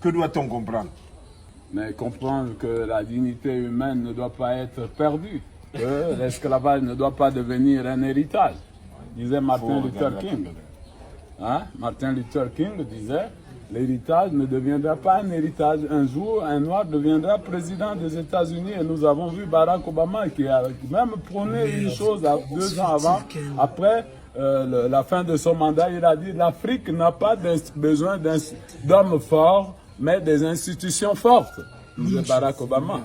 Que doit-on comprendre? Mais comprendre que la dignité humaine ne doit pas être perdue, que l'esclavage ne doit pas devenir un héritage, disait Martin Luther King. Hein? Martin Luther King disait, l'héritage ne deviendra pas un héritage. Un jour, un noir deviendra président des États-Unis et nous avons vu Barack Obama qui a même prôné une chose 2 ans avant, après la fin de son mandat, il a dit l'Afrique n'a pas besoin d'hommes forts, mais des institutions fortes. Disait Barack Obama.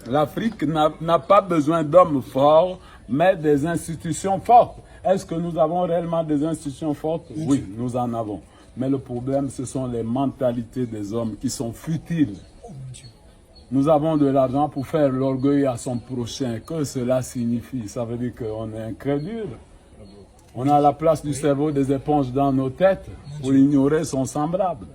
L'Afrique n'a pas besoin d'hommes forts, mais des institutions fortes. Est-ce que nous avons réellement des institutions fortes? Oui, nous en avons. Mais le problème, ce sont les mentalités des hommes qui sont futiles. Nous avons de l'argent pour faire l'orgueil à son prochain. Que cela signifie? Ça veut dire qu'on est incrédule. On a la place du cerveau des éponges dans nos têtes pour ignorer son semblable,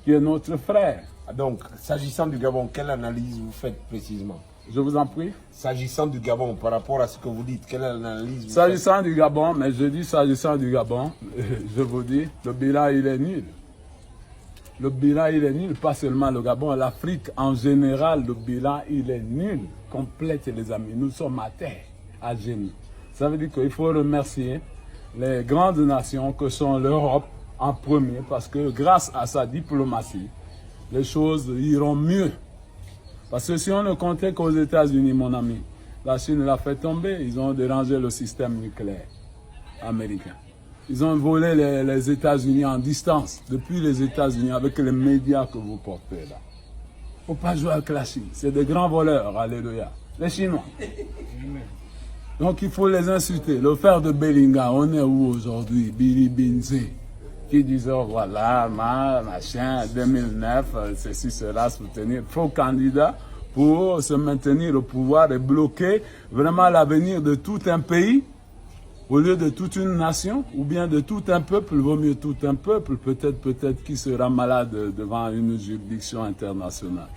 qui est notre frère. Donc, s'agissant du Gabon, quelle analyse vous faites précisément? Je vous en prie. S'agissant du Gabon, par rapport à ce que vous dites, quelle analyse vous faites? S'agissant du Gabon, mais je dis s'agissant du Gabon, je vous dis, le bilan il est nul. Le bilan il est nul, pas seulement le Gabon, l'Afrique en général, le bilan il est nul. Complète les amis, nous sommes à terre, à genoux. Ça veut dire qu'il faut remercier les grandes nations que sont l'Europe en premier, parce que grâce à sa diplomatie, les choses iront mieux. Parce que si on ne comptait qu'aux États-Unis, mon ami, la Chine l'a fait tomber, ils ont dérangé le système nucléaire américain. Ils ont volé les États-Unis en distance, depuis les États-Unis, avec les médias que vous portez là. Il ne faut pas jouer avec la Chine, c'est des grands voleurs, alléluia. Les Chinois. Donc il faut les insulter. Le frère de Bellingham, on est où aujourd'hui? Billy Binze, qui disait, oh, voilà, machin, 2009, ceci sera soutenir. Faux candidat pour se maintenir au pouvoir et bloquer vraiment l'avenir de tout un pays, au lieu de toute une nation, ou bien de tout un peuple. Vaut mieux tout un peuple, peut-être qui sera malade devant une juridiction internationale.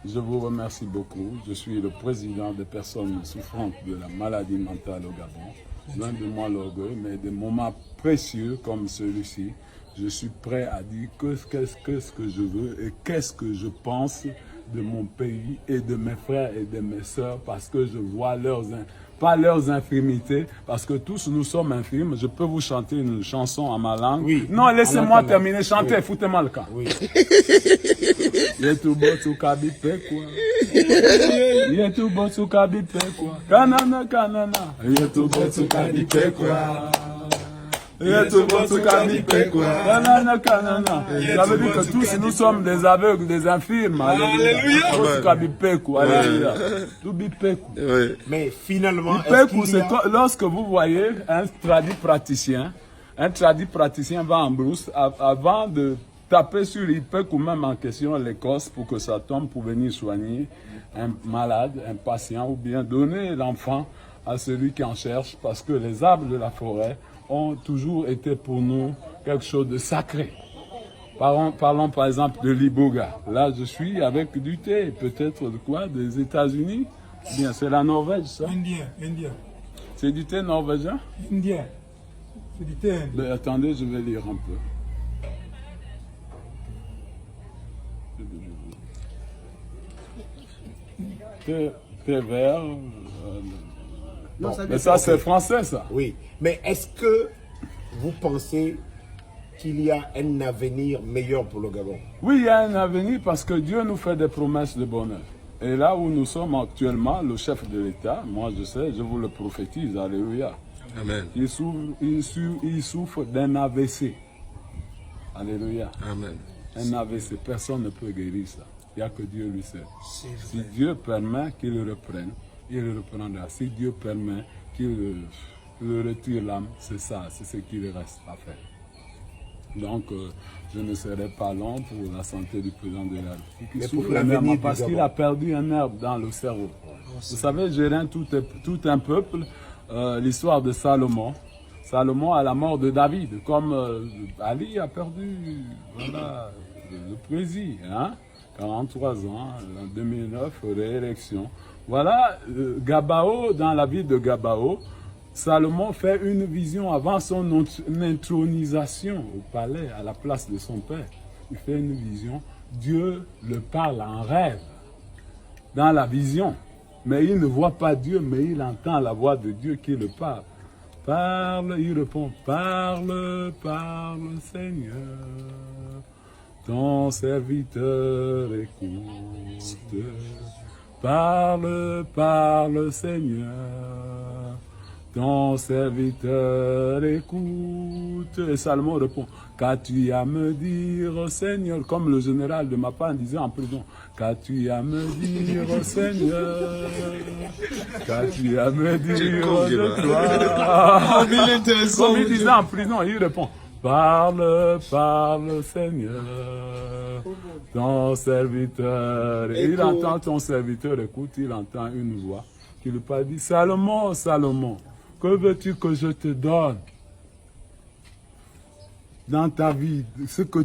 Je vous remercie beaucoup. Je suis le président des personnes souffrantes de la maladie mentale au Gabon. Loin de moi l'orgueil, mais des moments précieux comme celui-ci, je suis prêt à dire qu'est-ce que je veux et qu'est-ce que je pense de mon pays et de mes frères et de mes sœurs, parce que je vois pas leurs infirmités, parce que tous nous sommes infirmes. Je peux vous chanter une chanson à ma langue. Oui. Non, laissez-moi terminer, chantez, oui. Foutez-moi le camp. Oui. Kanana, kanana. Kanana, kanana. Ça veut dire que tous nous sommes des aveugles, des infirmes. Alléluia. Mais finalement, lorsque vous voyez un tradit praticien va en brousse, avant de taper sur l'IPEC ou même en question l'Écosse pour que ça tombe pour venir soigner un malade, un patient, ou bien donner l'enfant à celui qui en cherche, parce que les arbres de la forêt ont toujours été pour nous quelque chose de sacré. Parlons par exemple de l'Iboga. Là, je suis avec du thé, peut-être de quoi? Des États-Unis? Bien, c'est la Norvège, ça? Indien. C'est du thé norvégien? Indien. C'est du thé indien. Mais attendez, je vais lire un peu. Thé vert. Bon, mais ça, c'est français, ça. Oui, mais est-ce que vous pensez qu'il y a un avenir meilleur pour le Gabon? Oui, il y a un avenir parce que Dieu nous fait des promesses de bonheur. Et là où nous sommes actuellement, le chef de l'État, moi je sais, je vous le prophétise, alléluia. Amen. Il souffre d'un AVC. Alléluia. Amen. Un AVC, personne ne peut guérir ça. Il n'y a que Dieu lui seul. Si Dieu permet qu'il le reprenne, il le reprendra. Si Dieu permet qu'il le retire l'âme, c'est ça, c'est ce qu'il reste à faire. Donc, je ne serai pas long pour la santé du président de la République. Il souffre énormément parce qu'il a perdu un nerf dans le cerveau. Vous savez, gérer tout un peuple, l'histoire de Salomon. Salomon à la mort de David, comme Ali a perdu voilà, le président, hein? 43 ans, en 2009, réélection. Voilà, Gabao, dans la ville de Gabao, Salomon fait une vision avant son intronisation au palais, à la place de son père. Il fait une vision. Dieu le parle en rêve, dans la vision. Mais il ne voit pas Dieu, mais il entend la voix de Dieu qui le parle. Parle, il répond, parle, parle, Seigneur. Ton serviteur écoute. Parle, parle, Seigneur. Ton serviteur écoute. Et Salomon répond, qu'as-tu à me dire, Seigneur? Comme le général de Mapa disait en prison, qu'as-tu à me dire, Seigneur? Qu'as-tu à me dire de toi? Comme il disait en prison, il répond, parle, parle, Seigneur. Ton serviteur. Et il entend ton serviteur, écoute, il entend une voix qui lui parle, dit, Salomon, Salomon, que veux-tu que je te donne dans ta vie? Ce que